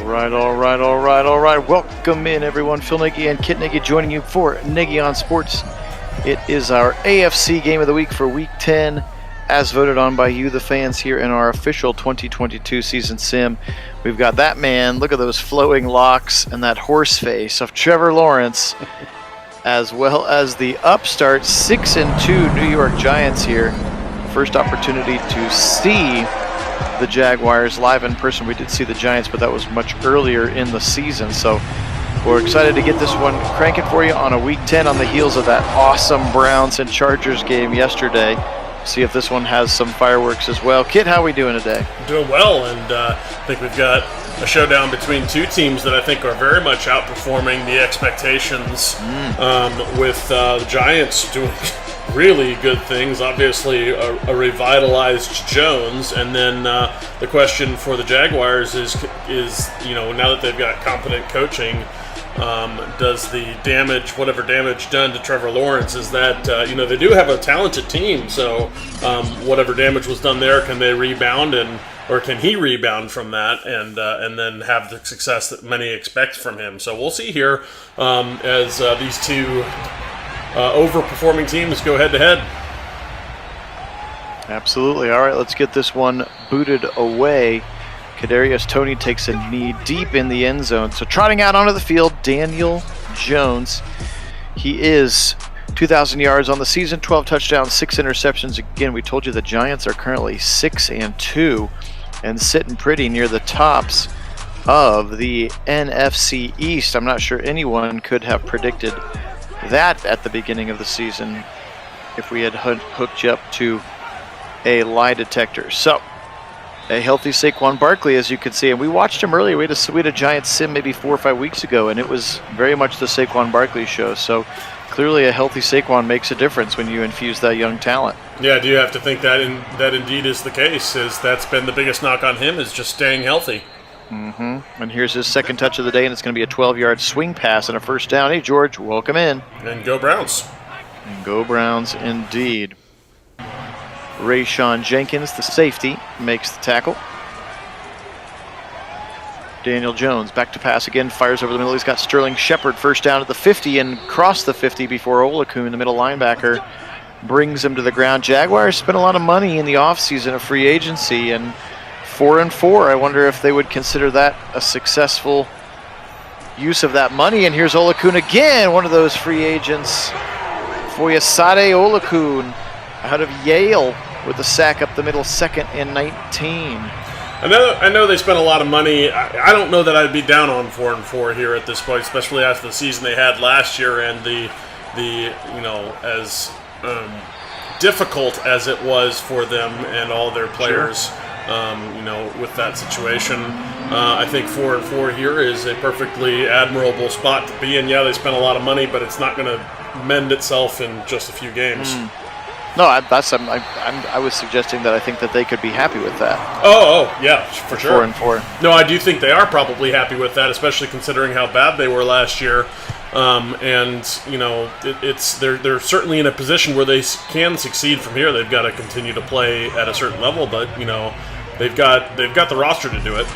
All right. Welcome in, everyone. Phil Nagy and Kit Nagy joining you for Nagy on Sports. It is our AFC Game of the Week for Week 10, as voted on by you, the fans, here in our official 2022 season sim. We've got that man, look at those flowing locks and that horse face of Trevor Lawrence, as well as the upstart 6-2 New York Giants here. First opportunity to see the Jaguars live in person. We did see the Giants, but that was much earlier in the season. So we're excited to get this one cranking for you on a Week 10 on the heels of that awesome Browns and Chargers game yesterday. See if this one has some fireworks as well. Kit, how are we doing today? Doing well, and I think we've got a showdown between two teams that I think are very much outperforming the expectations, with the Giants doing really good things. Obviously, a revitalized Jones, and then the question for the Jaguars is now that they've got competent coaching, does the damage, whatever damage done to Trevor Lawrence, is that they do have a talented team. So whatever damage was done there, can they rebound or can he rebound from that and then have the success that many expect from him? So we'll see here as these two overperforming teams go head-to-head. Absolutely. All right, let's get this one booted away. Kadarius Toney takes a knee deep in the end zone. So trotting out onto the field, Daniel Jones. He is 2,000 yards on the season, 12 touchdowns, 6 interceptions. Again, we told you the Giants are currently 6-2 and sitting pretty near the tops of the NFC East. I'm not sure anyone could have predicted that at the beginning of the season if we had hooked you up to a lie detector. So a healthy Saquon Barkley, as you can see, and we watched him earlier. We had a Giants sim maybe 4 or 5 weeks ago, and it was very much the Saquon Barkley show. So clearly a healthy Saquon makes a difference when you infuse that young talent. Yeah, do you have to think that indeed is the case? Is that's been the biggest knock on him, is just staying healthy. And here's his second touch of the day, and it's going to be a 12-yard swing pass and a first down. Hey, George, welcome in. And go Browns. And go Browns indeed. Rayshon Jenkins, the safety, makes the tackle. Daniel Jones back to pass again, fires over the middle. He's got Sterling Shepard first down at the 50 and crossed the 50 before Olakun, the middle linebacker, brings him to the ground. Jaguars spent a lot of money in the offseason of free agency, and 4-4. I wonder if they would consider that a successful use of that money. And here's Olakun again, one of those free agents. Foyesade Olakun out of Yale with a sack up the middle, 2nd and 19. I know they spent a lot of money. I don't know that I'd be down on 4-4 here at this point, especially after the season they had last year and the as difficult as it was for them and all their players. Sure. With that situation, I think 4-4 here is a perfectly admirable spot to be in. Yeah, they spent a lot of money, but it's not going to mend itself in just a few games. No, I was suggesting that I think that they could be happy with that. Oh, yeah, for sure. 4-4. No, I do think they are probably happy with that, especially considering how bad they were last year. They're certainly in a position where they can succeed from here. They've got to continue to play at a certain level, but they've got the roster to do it.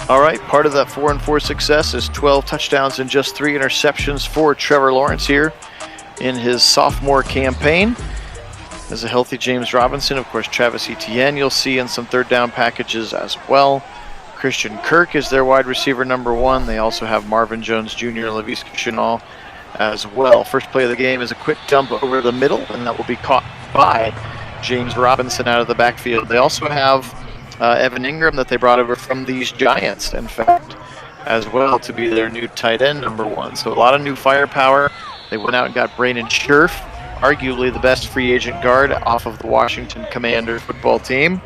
All right, part of that 4-4 success is 12 touchdowns and just 3 interceptions for Trevor Lawrence here in his sophomore campaign. There's a healthy James Robinson, of course, Travis Etienne you'll see in some third down packages as well. Christian Kirk is their wide receiver number 1. They also have Marvin Jones Jr. and Laviska Shenault as well. First play of the game is a quick dump over the middle, and that will be caught by James Robinson out of the backfield. They also have Evan Ingram that they brought over from these Giants, in fact, as well, to be their new tight end number 1. So a lot of new firepower. They went out and got Brandon Scherf, arguably the best free agent guard off of the Washington Commanders football team.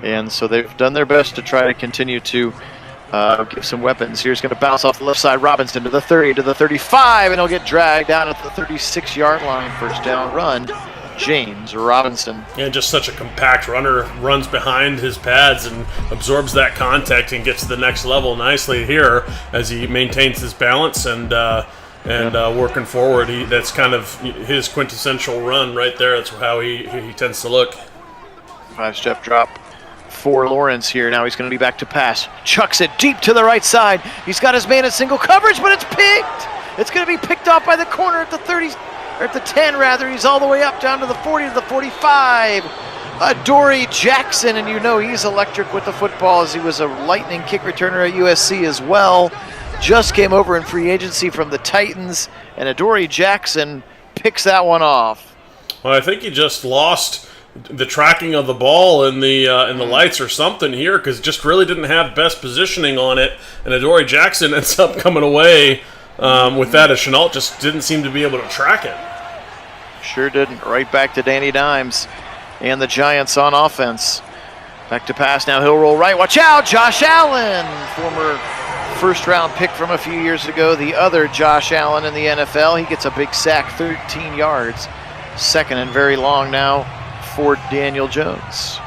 And so they've done their best to try to continue to give some weapons. Here's going to bounce off the left side. Robinson to the 30, to the 35, and he'll get dragged down at the 36-yard line. First down run, James Robinson. Yeah, just such a compact runner, runs behind his pads and absorbs that contact and gets to the next level nicely here as he maintains his balance and working forward. That's kind of his quintessential run right there. That's how he tends to look. 5-step drop for Lawrence here. Now he's going to be back to pass. Chucks it deep to the right side. He's got his man in single coverage, but it's picked. It's going to be picked off by the corner at the 30, or at the 10 rather. He's all the way up down to the 40 to the 45. Adoree Jackson, and you know he's electric with the football as he was a lightning kick returner at USC as well. Just came over in free agency from the Titans, and Adoree Jackson picks that one off. Well, I think he just lost the tracking of the ball in the lights or something here, because just really didn't have best positioning on it, and Adoree Jackson ends up coming away with that as Chenault just didn't seem to be able to track it. Sure didn't. Right back to Danny Dimes and the Giants on offense. Back to pass now. He'll roll right. Watch out, Josh Allen, former first-round pick from a few years ago. The other Josh Allen in the NFL. He gets a big sack, 13 yards. Second and very long now for Daniel Jones.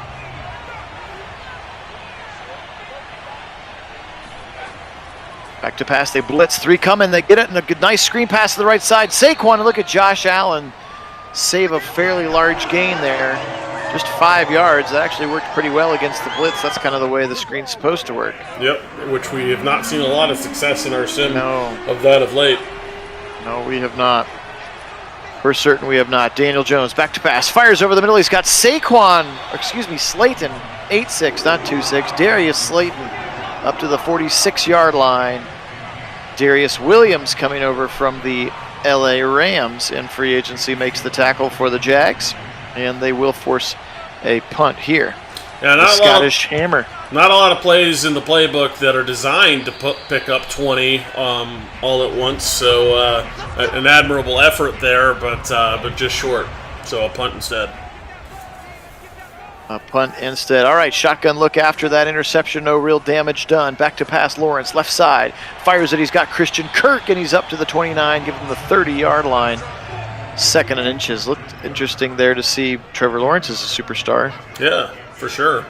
Back to pass. They blitz. 3 coming. They get it, and a good, nice screen pass to the right side. Saquon, and look at Josh Allen save a fairly large gain there. Just 5 yards. That actually worked pretty well against the blitz. That's kind of the way the screen's supposed to work. Yep, which we have not seen a lot of success in our sim of that of late. No, we have not. For certain we have not. Daniel Jones back to pass. Fires over the middle. He's got Slayton, 8-6, not 2-6. Darius Slayton up to the 46-yard line. Darius Williams coming over from the LA Rams in free agency makes the tackle for the Jags, and they will force a punt here. Yeah, the Scottish Hammer. Not a lot of plays in the playbook that are designed to pick up 20 all at once, so an admirable effort there, but just short. So a punt instead. A punt instead. All right, shotgun look after that interception. No real damage done. Back to pass. Lawrence, left side. Fires it. He's got Christian Kirk, and he's up to the 29, giving him the 30-yard line. Second and inches. Looked interesting there to see Trevor Lawrence as a superstar. Yeah, for sure.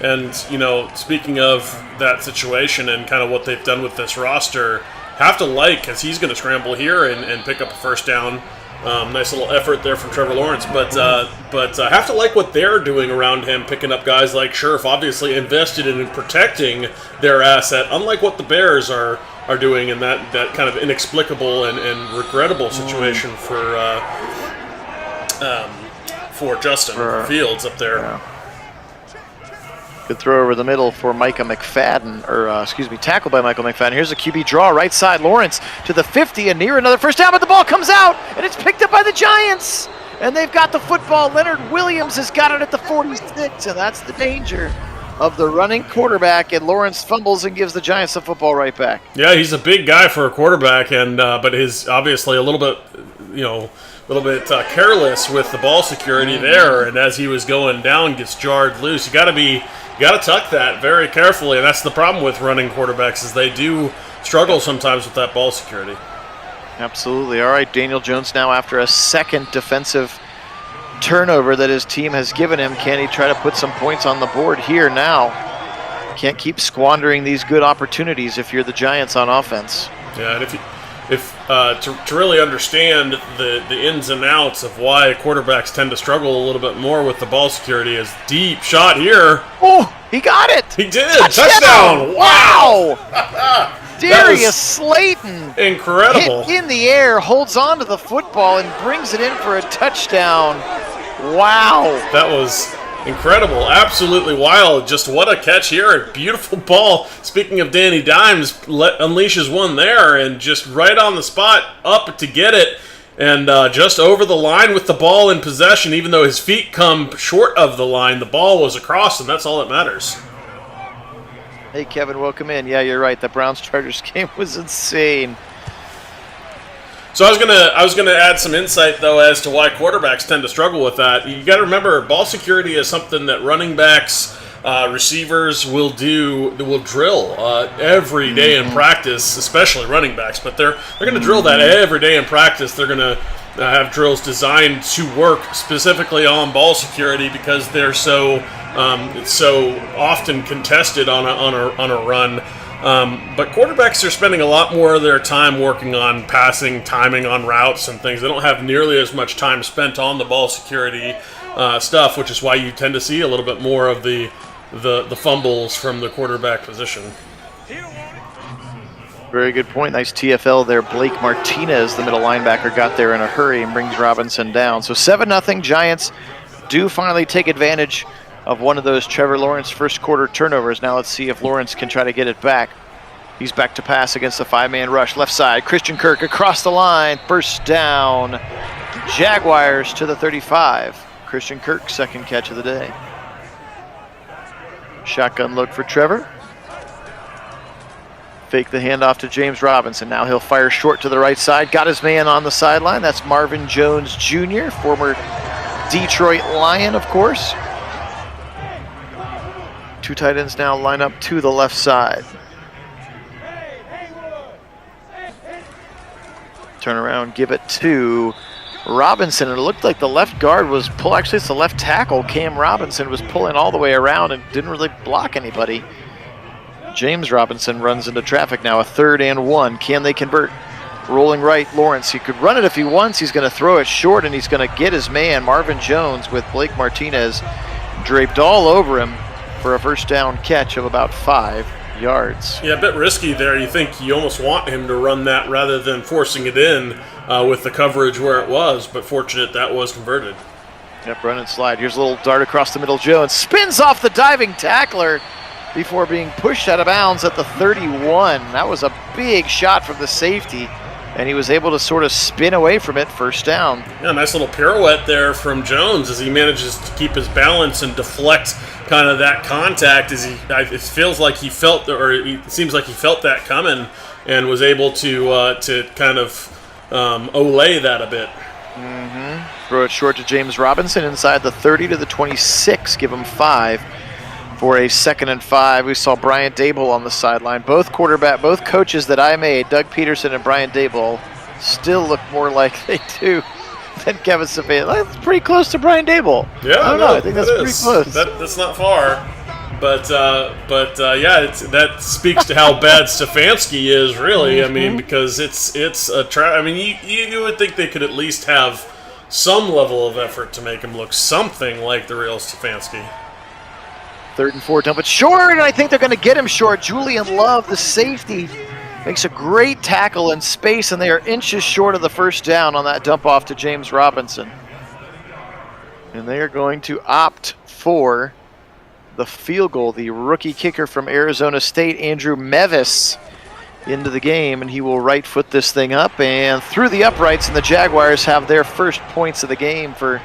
And, you know, speaking of that situation and kind of what they've done with this roster, have to like, because he's going to scramble here and pick up a first down. Nice little effort there from Trevor Lawrence, but have to like what they're doing around him, picking up guys like Scherf, obviously invested in protecting their asset, unlike what the Bears are doing in that kind of inexplicable and regrettable situation for Justin Fields up there. Yeah. Good throw over the middle for Micah McFadden, tackled by Michael McFadden. Here's a QB draw, right side. Lawrence to the 50 and near another first down, but the ball comes out, and it's picked up by the Giants. And they've got the football. Leonard Williams has got it at the 46, and that's the danger of the running quarterback. And Lawrence fumbles and gives the Giants the football right back. Yeah, he's a big guy for a quarterback, and but he's obviously a little bit, careless with the ball security there. And as he was going down, gets jarred loose. You got to tuck that very carefully, and that's the problem with running quarterbacks is they do struggle sometimes with that ball security. Absolutely. All right, Daniel Jones now after a second defensive turnover that his team has given him. Can he try to put some points on the board here now? Can't keep squandering these good opportunities if you're the Giants on offense. Yeah, and to really understand the ins and outs of why quarterbacks tend to struggle a little bit more with the ball security is deep shot here. Oh, he got it. He did. Touchdown. Wow. Darius Slayton. Incredible. Hit in the air, holds on to the football, and brings it in for a touchdown. Wow. That was incredible. Absolutely wild. Just what a catch here. Beautiful ball. Speaking of Danny Dimes, unleashes one there and just right on the spot up to get it. And just over the line with the ball in possession, even though his feet come short of the line, the ball was across, and that's all that matters. Hey, Kevin, welcome in. Yeah, you're right. The Browns-Chargers game was insane. So I was gonna add some insight though as to why quarterbacks tend to struggle with that. You got to remember, ball security is something that running backs, receivers will drill every day in practice, especially running backs. But they're going to drill that every day in practice. They're going to have drills designed to work specifically on ball security because they're so often contested on a run. But quarterbacks are spending a lot more of their time working on passing, timing on routes and things. They don't have nearly as much time spent on the ball security stuff, which is why you tend to see a little bit more of the the fumbles from the quarterback position. Very good point. Nice TFL there. Blake Martinez, the middle linebacker, got there in a hurry and brings Robinson down. So 7-0. Giants do finally take advantage of one of those Trevor Lawrence first quarter turnovers. Now let's see if Lawrence can try to get it back. He's back to pass against the 5-man rush. Left side, Christian Kirk across the line. First down. Jaguars to the 35. Christian Kirk, second catch of the day. Shotgun look for Trevor. Fake the handoff to James Robinson. Now he'll fire short to the right side. Got his man on the sideline. That's Marvin Jones Jr., former Detroit Lion, of course. Two tight ends now line up to the left side. Turn around, give it to Robinson. It looked like the left guard was actually it's the left tackle, Cam Robinson, was pulling all the way around and didn't really block anybody. James Robinson runs into traffic now, a 3rd and 1. Can they convert? Rolling right, Lawrence. He could run it if he wants. He's going to throw it short, and he's going to get his man, Marvin Jones, with Blake Martinez draped all over him for a first down catch of about 5 yards. Yeah, a bit risky there. You think you almost want him to run that rather than forcing it in with the coverage where it was, but fortunate that was converted. Yep, run and slide. Here's a little dart across the middle. Jones spins off the diving tackler before being pushed out of bounds at the 31. That was a big shot from the safety, and he was able to sort of spin away from it, first down. Yeah, nice little pirouette there from Jones as he manages to keep his balance and deflect kind of that contact. It feels like he felt, or it seems like he felt that coming, and was able to kind of olay that a bit. Throw it short to James Robinson inside the 30 to the 26. Give him 5 for a 2nd and 5. We saw Brian Daboll on the sideline. Both coaches that I made, Doug Peterson and Brian Daboll, still look more like they do than Kevin Stefanski. That's pretty close to Brian Daboll. Yeah, I don't know. I think that's pretty close. That's not far. But yeah, that speaks to how bad Stefanski is, really. I mean, because it's I mean, you would think they could at least have some level of effort to make him look something like the real Stefanski. 3rd and 4, dump it short, and I think they're going to get him short. Julian Love, the safety, makes a great tackle in space, and they are inches short of the first down on that dump off to James Robinson. And they are going to opt for the field goal. The rookie kicker from Arizona State, Andrew Mevis, into the game, and he will right foot this thing up and through the uprights, and the Jaguars have their first points of the game for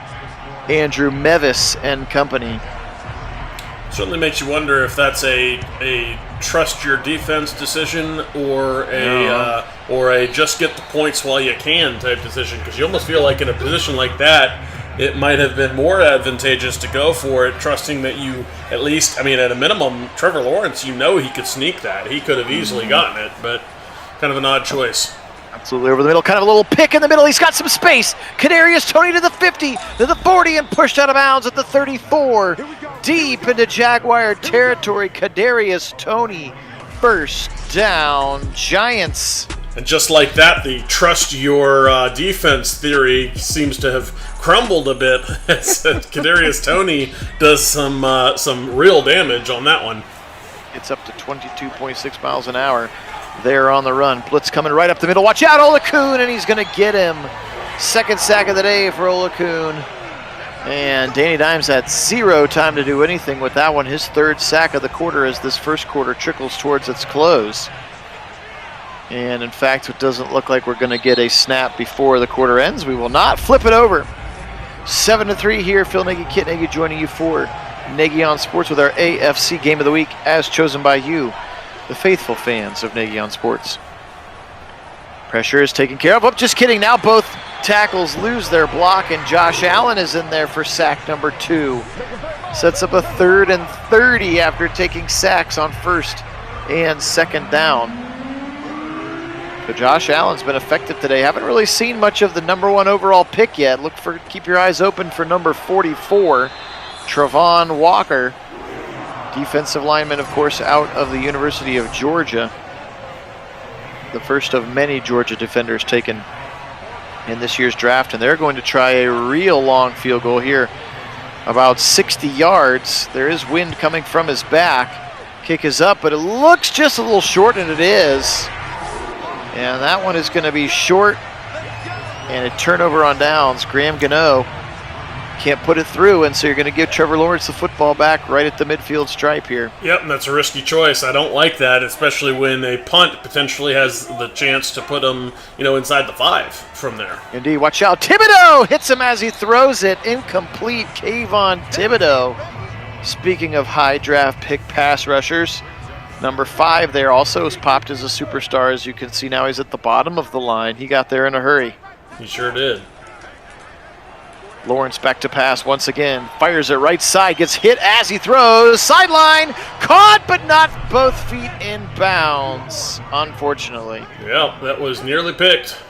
Andrew Mevis and company. Certainly makes you wonder if that's a trust your defense decision or a just get the points while you can type decision, because you almost feel like in a position like that it might have been more advantageous to go for it, trusting that you at least, I mean, at a minimum, Trevor Lawrence, he could sneak that. He could have easily gotten it, but kind of an odd choice. Absolutely over the middle, kind of a little pick in the middle. He's got some space. Kadarius Toney to the 50, to the 40, and pushed out of bounds at the 34. Deep into Jaguar territory, Kadarius Toney, first down, Giants. And just like that, the trust your defense theory seems to have crumbled a bit as Kadarius Toney does some real damage on that one. It's up to 22.6 miles an hour. They're on the run. Blitz coming right up the middle. Watch out, Olakun, and he's going to get him. Second sack of the day for Olakun. And Danny Dimes had 0 time to do anything with that one. His 3rd sack of the quarter as this first quarter trickles towards its close. And in fact, it doesn't look like we're going to get a snap before the quarter ends. We will not. Flip it over. 7-3 here. Phil Nagy, Kit Nagy joining you for Nagy on Sports with our AFC Game of the Week as chosen by you, the faithful fans of Nagy on Sports. Pressure is taken care of. Oh, just kidding. Now both tackles lose their block, and Josh Allen is in there for sack number 2. Sets up a 3rd and 30 after taking sacks on 1st and 2nd down. So Josh Allen's been effective today. Haven't really seen much of the number 1 overall pick yet. Keep your eyes open for number 44, Travon Walker. Defensive lineman, of course, out of the University of Georgia. The first of many Georgia defenders taken in this year's draft, and they're going to try a real long field goal here. about 60 yards. There is wind coming from his back. Kick is up, but it looks just a little short, and it is. And that one is going to be short, and a turnover on downs. Graham Gano can't put it through, and so you're going to give Trevor Lawrence the football back right at the midfield stripe here. Yep, and that's a risky choice. I don't like that, especially when a punt potentially has the chance to put him, inside the 5 from there. Indeed, watch out. Thibodeau hits him as he throws it. Incomplete. Kayvon Thibodeau. Speaking of high draft pick pass rushers, number 5 there also has popped as a superstar. As you can see now, he's at the bottom of the line. He got there in a hurry. He sure did. Lawrence back to pass once again. Fires it right side. Gets hit as he throws. Sideline. Caught, but not both feet in bounds, unfortunately. Yeah, that was nearly picked.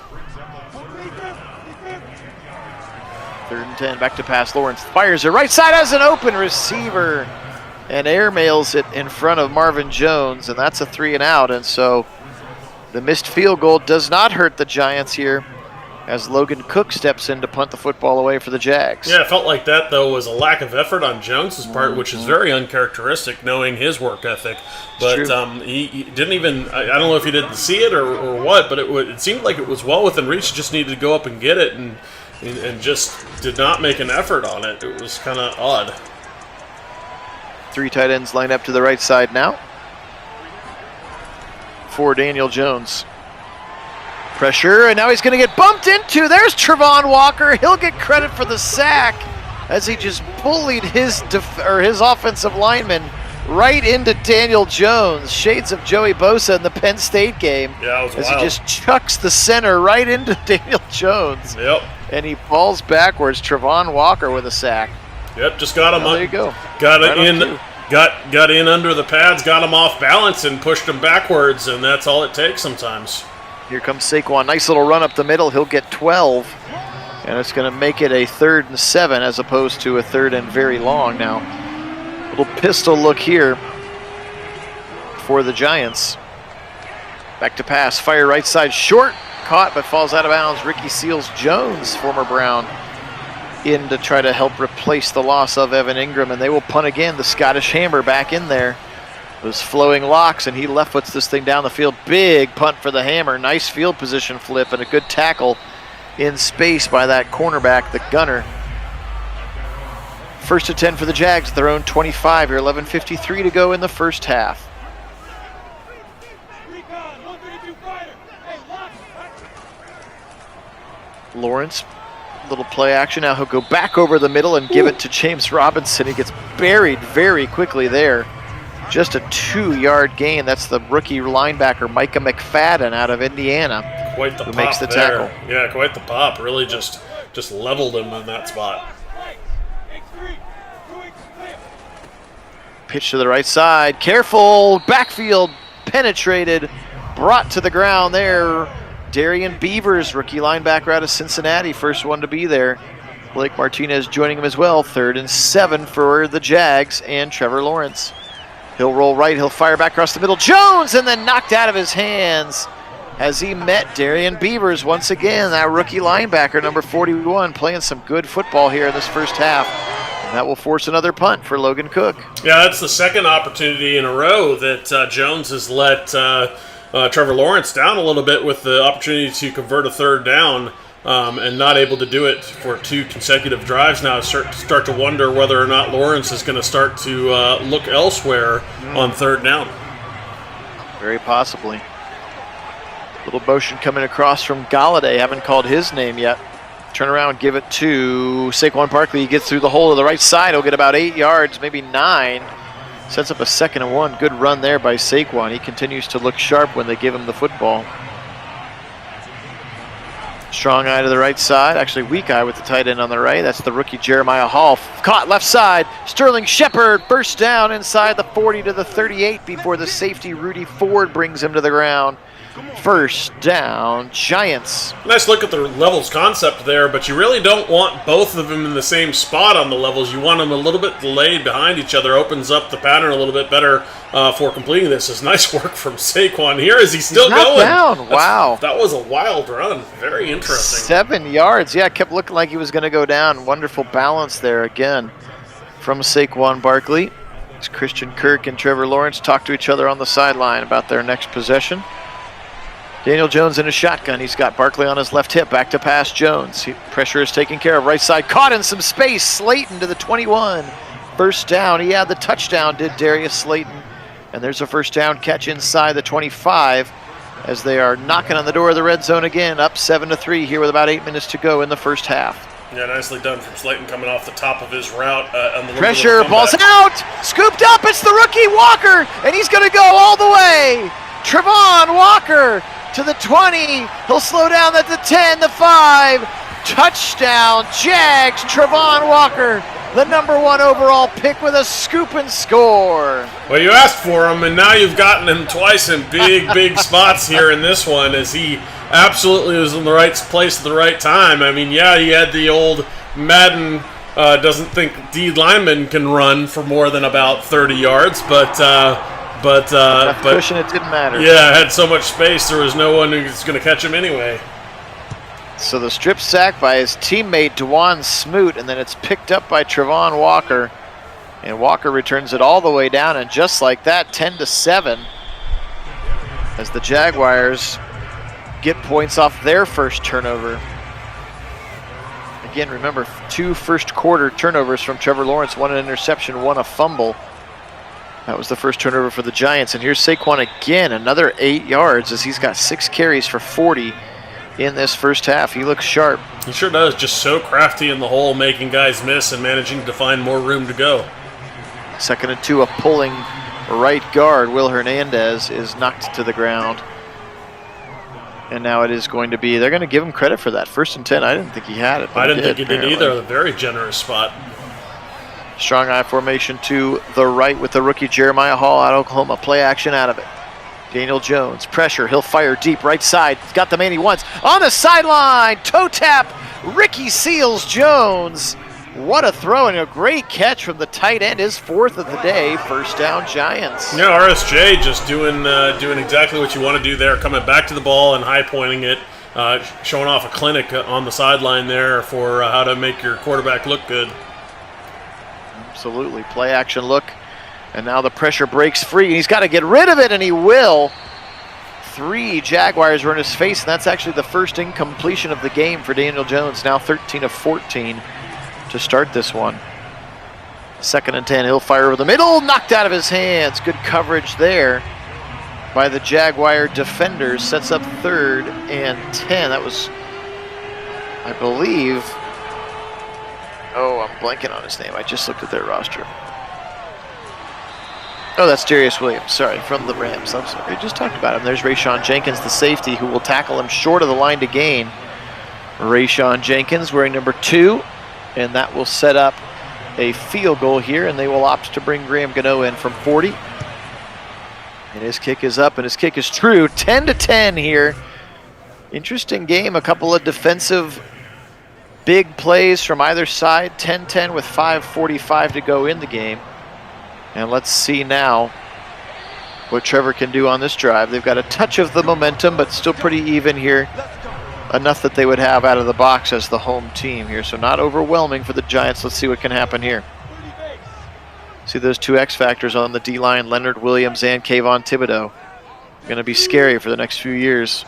3rd and 10. Back to pass. Lawrence fires it right side as an open receiver. And airmails it in front of Marvin Jones. And that's a 3 and out. And so the missed field goal does not hurt the Giants here, as Logan Cook steps in to punt the football away for the Jags. Yeah, it felt like that, though, was a lack of effort on Jones's part, which is very uncharacteristic, knowing his work ethic. But he didn't even, I don't know if he didn't see it or what, but it seemed like it was well within reach. He just needed to go up and get it, and just did not make an effort on it. It was kind of odd. 3 tight ends line up to the right side now for Daniel Jones. Pressure, and now he's going to get bumped into. There's Travon Walker. He'll get credit for the sack as he just bullied his offensive lineman right into Daniel Jones. Shades of Joey Bosa in the Penn State game. Yeah, it was as wild. He just chucks the center right into Daniel Jones. Yep. And he falls backwards. Travon Walker with a sack. Yep, just got him. There you go. Got it in. Got in under the pads, got him off balance, and pushed him backwards, and that's all it takes sometimes. Here comes Saquon. Nice little run up the middle. He'll get 12. And it's going to make it a 3rd and 7 as opposed to a 3rd and very long now. Little pistol look here for the Giants. Back to pass. Fire right side short. Caught but falls out of bounds. Ricky Seals-Jones, former Brown, in to try to help replace the loss of Evan Ingram. And they will punt again. The Scottish Hammer back in there. Those flowing locks, and he left foots this thing down the field. Big punt for the Hammer. Nice field position flip and a good tackle in space by that cornerback, the gunner. 1st and 10 for the Jags at their own 25 here. 11:53 to go in the first half. Lawrence, little play action. Now he'll go back over the middle and give it to James Robinson. He gets buried very quickly there. Just a 2-yard gain. That's the rookie linebacker Micah McFadden out of Indiana. Quite the who pop makes the there. tackle. Yeah, quite the pop. Really just leveled him in that spot. Pitch to the right side. Careful. Backfield penetrated. Brought to the ground there. Darian Beavers, rookie linebacker out of Cincinnati. First one to be there. Blake Martinez joining him as well. 3rd and 7 for the Jags and Trevor Lawrence. He'll roll right, he'll fire back across the middle. Jones, and then knocked out of his hands as he met Darian Beavers once again. That rookie linebacker, number 41, playing some good football here in this first half. And that will force another punt for Logan Cook. Yeah, that's the second opportunity in a row that Jones has let Trevor Lawrence down a little bit with the opportunity to convert a 3rd down. And not able to do it for 2 consecutive drives now. Start to wonder whether or not Lawrence is going to start to look elsewhere on 3rd down. Very possibly. Little motion coming across from Galladay. Haven't called his name yet. Turn around, give it to Saquon Barkley. He gets through the hole to the right side. He'll get about 8 yards, maybe 9. Sets up a 2nd and 1. Good run there by Saquon. He continues to look sharp when they give him the football. Strong eye to the right side. Actually, weak eye with the tight end on the right. That's the rookie Jeremiah Hall. Caught left side. Sterling Shepard bursts down inside the 40 to the 38 before the safety Rudy Ford brings him to the ground. 1st down, Giants. Nice look at the levels concept there, but you really don't want both of them in the same spot on the levels. You want them a little bit delayed behind each other. Opens up the pattern a little bit better for completing this. It's nice work from Saquon here. Is he still going? Down. Wow. That was a wild run. Very interesting. 7 yards. Yeah, it kept looking like he was going to go down. Wonderful balance there again. from Saquon Barkley. As Christian Kirk and Trevor Lawrence talk to each other on the sideline about their next possession. Daniel Jones in a shotgun. He's got Barkley on his left hip. Back to pass Jones. Pressure is taken care of. Right side caught in some space. Slayton to the 21. First down. He had the touchdown, did Darius Slayton. And there's a first down catch inside the 25 as they are knocking on the door of the red zone again. Up 7-3 here with about 8 minutes to go in the first half. Yeah, nicely done from Slayton coming off the top of his route. On the Pressure, ball's out! Scooped up, it's the rookie Walker, and he's going to go all the way! Travon Walker to the 20, he'll slow down at the 10, the 5, touchdown, Jags, Travon Walker, the #1 overall pick with a scoop and score. Well, you asked for him, and now you've gotten him twice in big spots here in this one, as he absolutely was in the right place at the right time. I mean, yeah, he had the old Madden doesn't think D lineman can run for more than about 30 yards, but pushing it didn't matter. Yeah, had so much space, there was no one who was going to catch him anyway. So the strip sack by his teammate Dwan Smoot, and then it's picked up by Travon Walker, and Walker returns it all the way down, and just like that, 10-7, as the Jaguars get points off their first turnover. Again, remember, 2 first quarter turnovers from Trevor Lawrence, 1 an interception, 1 a fumble. That was the first turnover for the Giants. And here's Saquon again, another 8 yards, as he's got 6 carries for 40 in this first half. He looks sharp. He sure does, just so crafty in the hole, making guys miss and managing to find more room to go. 2nd and 2, a pulling right guard, Will Hernandez, is knocked to the ground. And now it is going to be, they're going to give him credit for that. 1st and 10, I didn't think he had it. I didn't think he did either. A very generous spot. Strong eye formation to the right with the rookie Jeremiah Hall out of Oklahoma. Play action out of it. Daniel Jones, pressure, he'll fire deep right side. He's got the man he wants. On the sideline, toe tap, Ricky Seals-Jones. What a throw and a great catch from the tight end. His 4th of the day. First down, Giants. Yeah, RSJ just doing exactly what you want to do there, coming back to the ball and high pointing it, showing off a clinic on the sideline there for how to make your quarterback look good. Absolutely. Play action look. And now the pressure breaks free. He's got to get rid of it, and he will. 3 Jaguars were in his face, and that's actually the first incompletion of the game for Daniel Jones. Now 13 of 14 to start this one. 2nd and 10, he'll fire over the middle, knocked out of his hands. Good coverage there by the Jaguar defenders. Sets up 3rd and 10. That was, I believe, I'm blanking on his name. I just looked at their roster. Oh, that's Darius Williams, sorry, from the Rams. I'm sorry, we just talked about him. There's Rayshawn Jenkins, the safety, who will tackle him short of the line to gain. Rayshawn Jenkins wearing number 2, and that will set up a field goal here, and they will opt to bring Graham Gano in from 40. And his kick is up, and his kick is true. 10-10 here. Interesting game, a couple of defensive big plays from either side. 10-10 with 5:45 to go in the game. And let's see now what Trevor can do on this drive. They've got a touch of the momentum, but still pretty even here. Enough that they would have out of the box as the home team here. So not overwhelming for the Giants. Let's see what can happen here. See those 2 X factors on the D-line, Leonard Williams and Kayvon Thibodeau. Going to be scary for the next few years.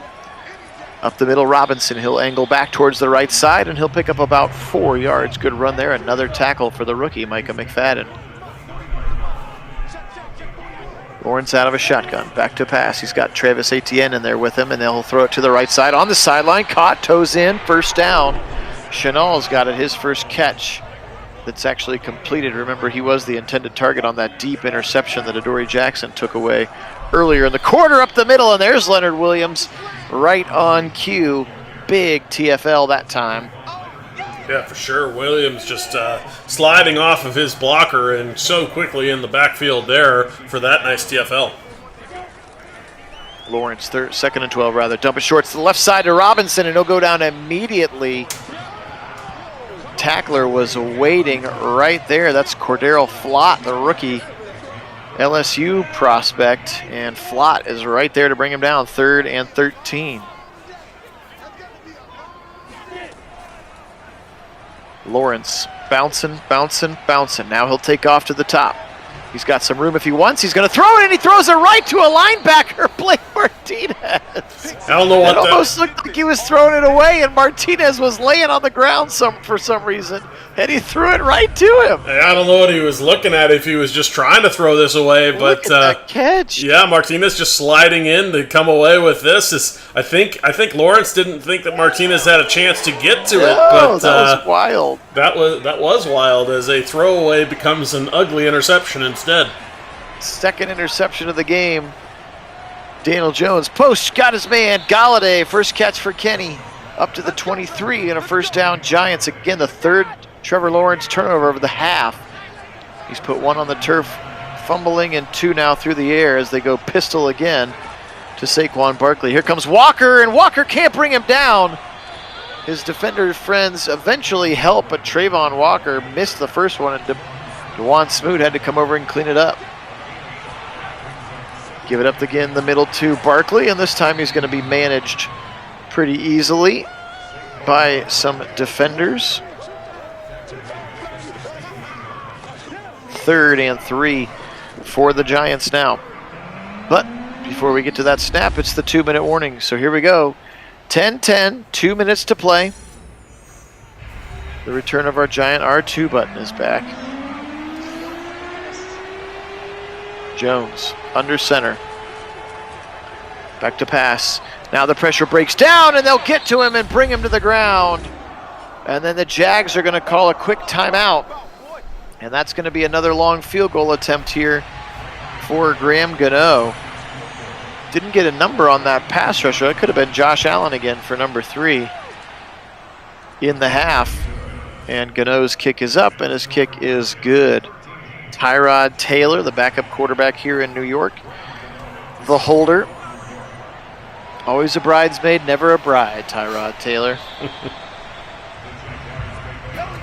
Up the middle, Robinson. He'll angle back towards the right side, and he'll pick up about 4 yards. Good run there. Another tackle for the rookie, Micah McFadden. Lawrence out of a shotgun, back to pass. He's got Travis Etienne in there with him, and they'll throw it to the right side. On the sideline, caught, toes in, first down. Chanel's got it, his first catch that's actually completed. Remember, he was the intended target on that deep interception that Adoree Jackson took away earlier in the quarter. Up the middle, and there's Leonard Williams right on cue. Big TFL that time. Yeah, for sure. Williams just sliding off of his blocker and so quickly in the backfield there for that nice TFL. Lawrence, 2nd and 12 rather. Dump it short to the left side to Robinson, and he'll go down immediately. Tackler was waiting right there. That's Cordero Flott, the rookie LSU prospect, and Flott is right there to bring him down. 3rd and 13. Lawrence bouncing, bouncing, bouncing. Now he'll take off to the top. He's got some room if he wants. He's going to throw it, and he throws it right to a linebacker, Blake Martinez. I don't know what it almost looked like he was throwing it away, and Martinez was laying on the ground for some reason, and he threw it right to him. I don't know what he was looking at, if he was just trying to throw this away, but look at that catch. Yeah, Martinez just sliding in to come away with this. I think Lawrence didn't think that Martinez had a chance to get to it, but that was wild. That was wild, as a throwaway becomes an ugly interception instead. Second interception of the game. Daniel Jones post, got his man. Galladay, first catch for Kenny, up to the 23 and a first down. Giants again, the third Trevor Lawrence turnover of the half. He's put one on the turf, fumbling, and two now through the air as they go pistol again to Saquon Barkley. Here comes Walker, and Walker can't bring him down. His defender friends eventually help, but Trayvon Walker missed the first one, and DeJuan Smoot had to come over and clean it up. Give it up again the middle to Barkley, and this time he's going to be managed pretty easily by some defenders. 3rd and 3 for the Giants now. But before we get to that snap, it's the 2-minute warning. So here we go. 10-10, 2 minutes to play. The return of our Giant R2 button is back. Jones under center. Back to pass. Now the pressure breaks down, and they'll get to him and bring him to the ground. And then the Jags are going to call a quick timeout. And that's going to be another long field goal attempt here for Graham Gano. Didn't get a number on that pass rusher. It could have been Josh Allen again for number 3 in the half. And Gano's kick is up, and his kick is good. Tyrod Taylor, the backup quarterback here in New York, the holder. Always a bridesmaid, never a bride, Tyrod Taylor.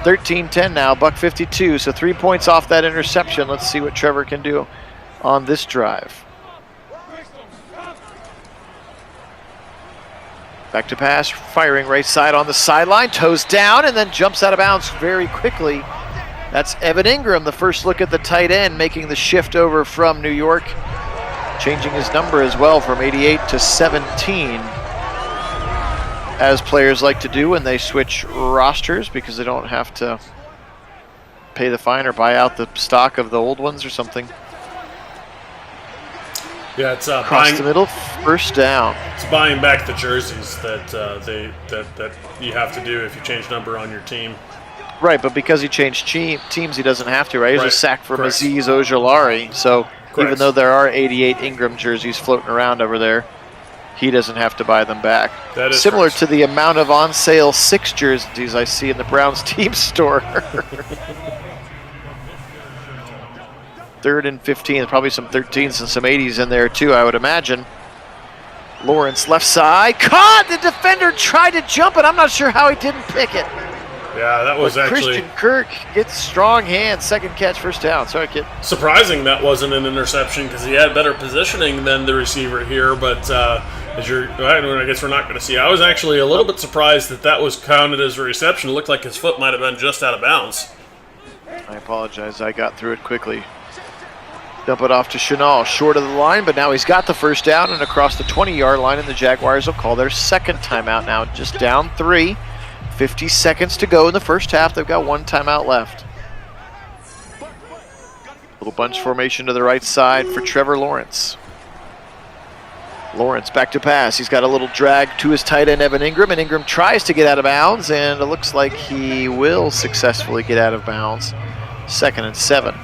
13-10 now, $1.52, so 3 points off that interception. Let's see what Trevor can do on this drive. Back to pass, firing right side on the sideline, toes down, and then jumps out of bounds very quickly. That's Evan Ingram, the first look at the tight end, making the shift over from New York, changing his number as well from 88 to 17, as players like to do when they switch rosters because they don't have to pay the fine or buy out the stock of the old ones or something. Yeah, it's across the middle, first down. It's buying back the jerseys that you have to do if you change number on your team. Right, but because he changed teams, he doesn't have to, right? Here's a sack from Correct. Azeez Ojulari. So even though there are 88 Ingram jerseys floating around over there, he doesn't have to buy them back. That is similar correct. to the amount of on-sale 6 jerseys I see in the Browns team store. 3rd and 15, there's probably some 13s and some 80s in there too, I would imagine. Lawrence left side, caught! The defender tried to jump it. I'm not sure how he didn't pick it. Yeah, that was actually Christian Kirk gets strong hands, second catch, first down. Sorry, Kit. surprising that wasn't an interception because he had better positioning than the receiver here. But I guess we're not going to see. I was actually a little bit surprised that was counted as a reception. It looked like his foot might have been just out of bounds. I apologize. I got through it quickly. Dump it off to Chenal, short of the line, but now he's got the first down and across the 20-yard line, and the Jaguars will call their second timeout now. Just down 3. 50 seconds to go in the first half. They've got one timeout left. Little bunch formation to the right side for Trevor Lawrence. Lawrence back to pass. He's got a little drag to his tight end, Evan Ingram, and Ingram tries to get out of bounds, and it looks like he will successfully get out of bounds. 2nd and 7.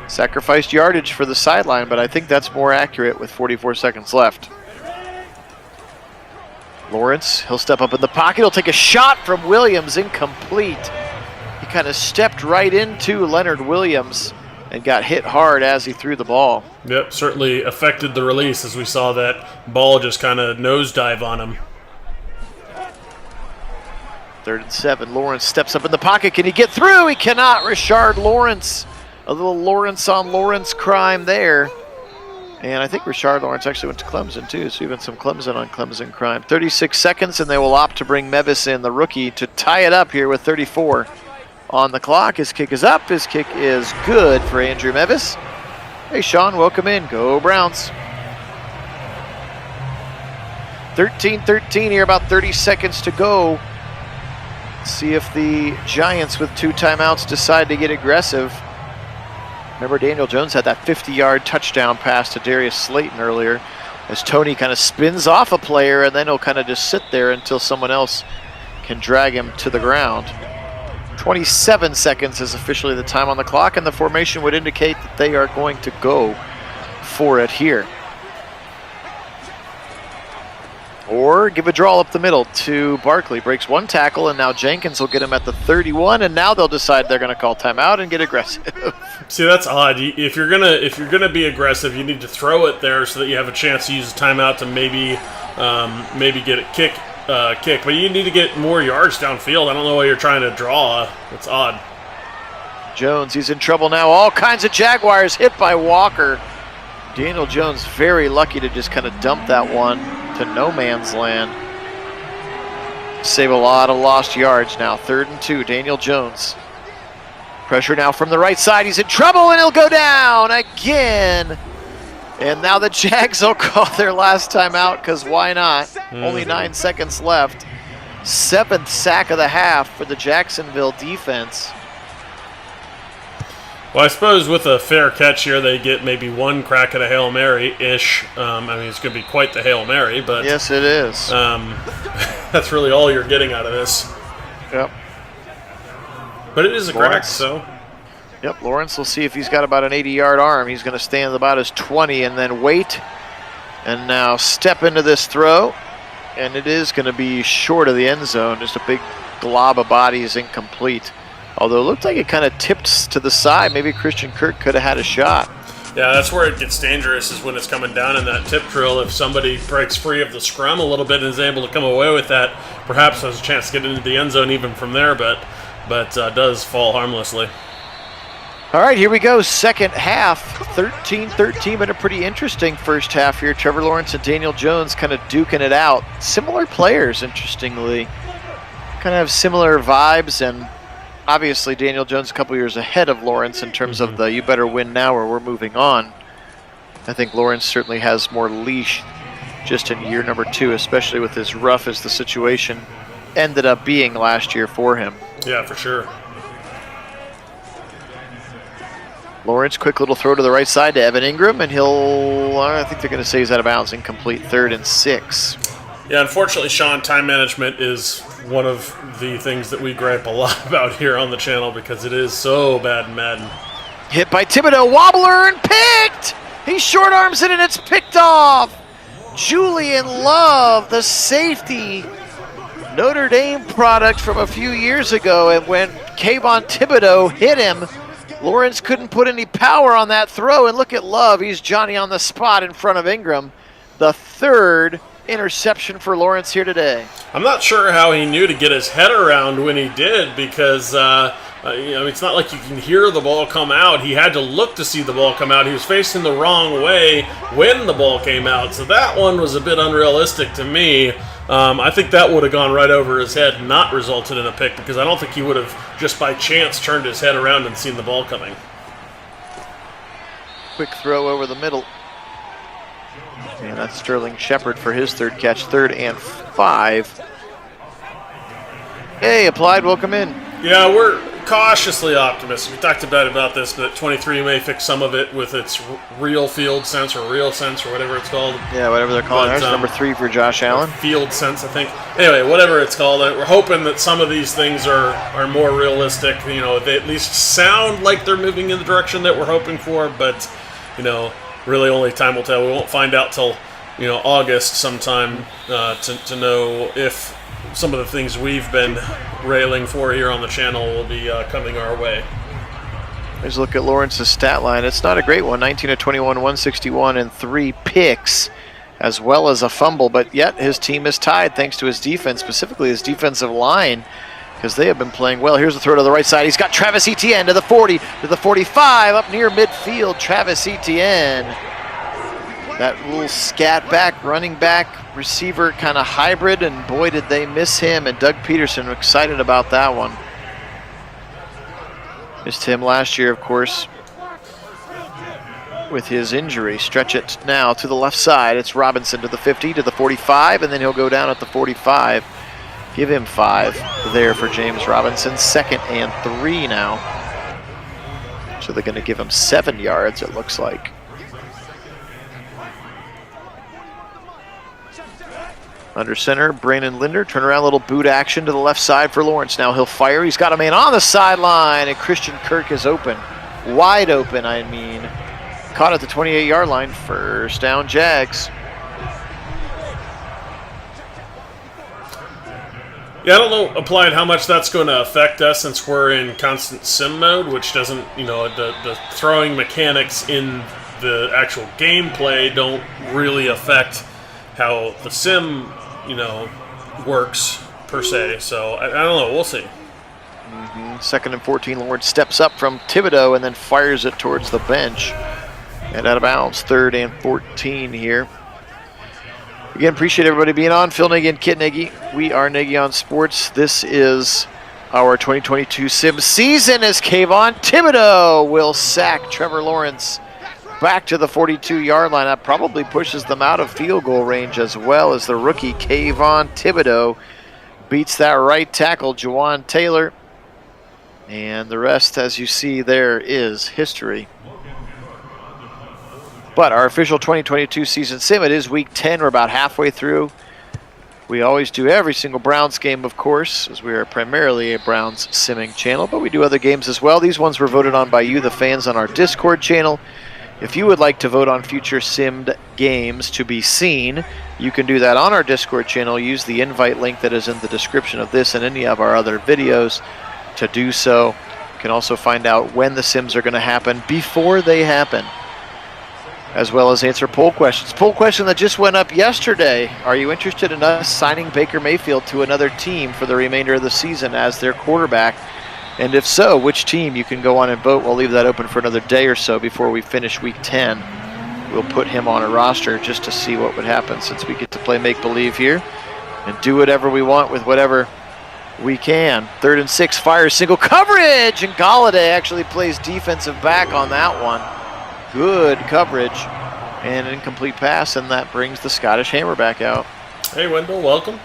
Sacrificed yardage for the sideline, but I think that's more accurate with 44 seconds left. Lawrence, he'll step up in the pocket. He'll take a shot from Williams, incomplete. He kind of stepped right into Leonard Williams and got hit hard as he threw the ball. Yep, certainly affected the release as we saw that ball just kind of nosedive on him. 3rd and 7. Lawrence steps up in the pocket. Can he get through? He cannot. Rashard Lawrence. A little Lawrence on Lawrence crime there. And I think Rashard Lawrence actually went to Clemson too, so even some Clemson on Clemson crime. 36 seconds, and they will opt to bring Mevis in, the rookie, to tie it up here with 34 on the clock. His kick is up. His kick is good for Andrew Mevis. Hey, Sean, welcome in. Go Browns. 13-13 here, about 30 seconds to go. Let's see if the Giants with 2 timeouts decide to get aggressive. Remember, Daniel Jones had that 50-yard touchdown pass to Darius Slayton earlier, as Tony kind of spins off a player, and then he'll kind of just sit there until someone else can drag him to the ground. 27 seconds is officially the time on the clock, and the formation would indicate that they are going to go for it here. Or give a draw up the middle to Barkley. Breaks 1 tackle, and now Jenkins will get him at the 31, and now they'll decide they're going to call timeout and get aggressive. See, that's odd. If you're gonna be aggressive, you need to throw it there so that you have a chance to use a timeout to maybe get a kick. But you need to get more yards downfield. I don't know why you're trying to draw. It's odd. Jones, he's in trouble now. All kinds of Jaguars hit by Walker. Daniel Jones very lucky to just kind of dump that one to no man's land. Save a lot of lost yards now. 3rd and 2, Daniel Jones. Pressure now from the right side. He's in trouble, and he'll go down again. And now the Jags will call their last time out, because why not? Only 9 seconds left. 7th sack of the half for the Jacksonville defense. Well, I suppose with a fair catch here, they get maybe 1 crack at a Hail Mary-ish. I mean, it's going to be quite the Hail Mary, but... Yes, it is. That's really all you're getting out of this. Yep. But it is a crack, so... Yep, Lawrence will see if he's got about an 80-yard arm. He's going to stand about his 20 and then wait. And now step into this throw. And it is going to be short of the end zone. Just a big glob of bodies, incomplete. Although it looked like it kind of tipped to the side. Maybe Christian Kirk could have had a shot. Yeah, that's where it gets dangerous, is when it's coming down in that tip drill. If somebody breaks free of the scrum a little bit and is able to come away with that, perhaps has a chance to get into the end zone even from there, but does fall harmlessly. All right, here we go. Second half, 13-13, but a pretty interesting first half here. Trevor Lawrence and Daniel Jones kind of duking it out. Similar players, interestingly. Kind of have similar vibes, and obviously Daniel Jones a couple years ahead of Lawrence in terms of the you better win now or we're moving on. I think Lawrence certainly has more leash just in year number 2, especially with as rough as the situation ended up being last year for him. Yeah, for sure. Lawrence, quick little throw to the right side to Evan Ingram, and I think they're going to say he's out of bounds, incomplete, 3rd and 6. Yeah, unfortunately, Sean, time management is one of the things that we gripe a lot about here on the channel because it is so bad in Madden. Hit by Thibodeau, wobbler, and picked! He short arms it, and it's picked off! Julian Love, the safety, Notre Dame product from a few years ago, and when Kayvon Thibodeau hit him, Lawrence couldn't put any power on that throw, and look at Love. He's Johnny on the spot in front of Ingram. The 3rd interception for Lawrence here today. I'm not sure how he knew to get his head around when he did, because it's not like you can hear the ball come out. He had to look to see the ball come out. He was facing the wrong way when the ball came out, so that one was a bit unrealistic to me. I think that would have gone right over his head and not resulted in a pick, because I don't think he would have just by chance turned his head around and seen the ball coming. Quick throw over the middle. And that's Sterling Shepard for his 3rd catch, 3rd and 5. Hey, Applied, welcome in. Yeah, we're cautiously optimistic. We talked about this, but 23 may fix some of it with its real field sense or real sense or whatever it's called. Yeah, whatever they're calling it. There's number 3 for Josh Allen. Field sense, I think. Anyway, whatever it's called. We're hoping that some of these things are more realistic. You know, they at least sound like they're moving in the direction that we're hoping for, but, really only time will tell. We won't find out till, August sometime to know if some of the things we've been railing for here on the channel will be coming our way. Let's look at Lawrence's stat line. It's not a great one. 19 of 21, 161, and 3 picks, as well as a fumble. But yet his team is tied thanks to his defense, specifically his defensive line, because they have been playing well. Here's the throw to the right side. He's got Travis Etienne to the 40, to the 45, up near midfield. Travis Etienne That little scat back, running back, receiver kind of hybrid, and boy did they miss him. And Doug Peterson excited about that one. Missed him last year, of course, with his injury. Stretch it now to the left side. It's Robinson to the 50, to the 45, and then he'll go down at the 45. Give him 5 there for James Robinson. 2nd and 3 now. So they're going to give him 7 yards, it looks like. Under center, Brandon Linder. Turn around, little boot action to the left side for Lawrence. Now he'll fire. He's got a man on the sideline, and Christian Kirk is open. Wide open, I mean. Caught at the 28-yard line. First down, Jags. Yeah, I don't know, Applied, how much that's going to affect us since we're in constant sim mode, which doesn't, the throwing mechanics in the actual gameplay don't really affect how the sim, works per se. So I don't know. We'll see. 2nd and 14. Lawrence steps up from Thibodeau and then fires it towards the bench. And out of bounds. 3rd and 14 here. Again, appreciate everybody being on. Phil Nagy and Kit Nagy. We are Nagy on Sports. This is our 2022 sim season as Kayvon Thibodeau will sack Trevor Lawrence back to the 42-yard line. That probably pushes them out of field goal range as well as the rookie Kayvon Thibodeau beats that right tackle, Jawan Taylor. And the rest, as you see there, is history. But our official 2022 season sim, it is week 10. We're about halfway through. We always do every single Browns game, of course, as we are primarily a Browns simming channel, but we do other games as well. These ones were voted on by you, the fans, on our Discord channel. If you would like to vote on future simmed games to be seen, you can do that on our Discord channel. Use the invite link that is in the description of this and any of our other videos to do so. You can also find out when the sims are going to happen before they happen, as well as answer poll questions. Poll question that just went up yesterday. Are you interested in us signing Baker Mayfield to another team for the remainder of the season as their quarterback? And if so, which team? You can go on and vote. We'll leave that open for another day or so before we finish week 10. We'll put him on a roster just to see what would happen, since we get to play make-believe here and do whatever we want with whatever we can. 3rd and 6, fires single coverage, and Galladay actually plays defensive back on that one. Good coverage and an incomplete pass, and that brings the Scottish Hammer back out. Hey, Wendell, welcome.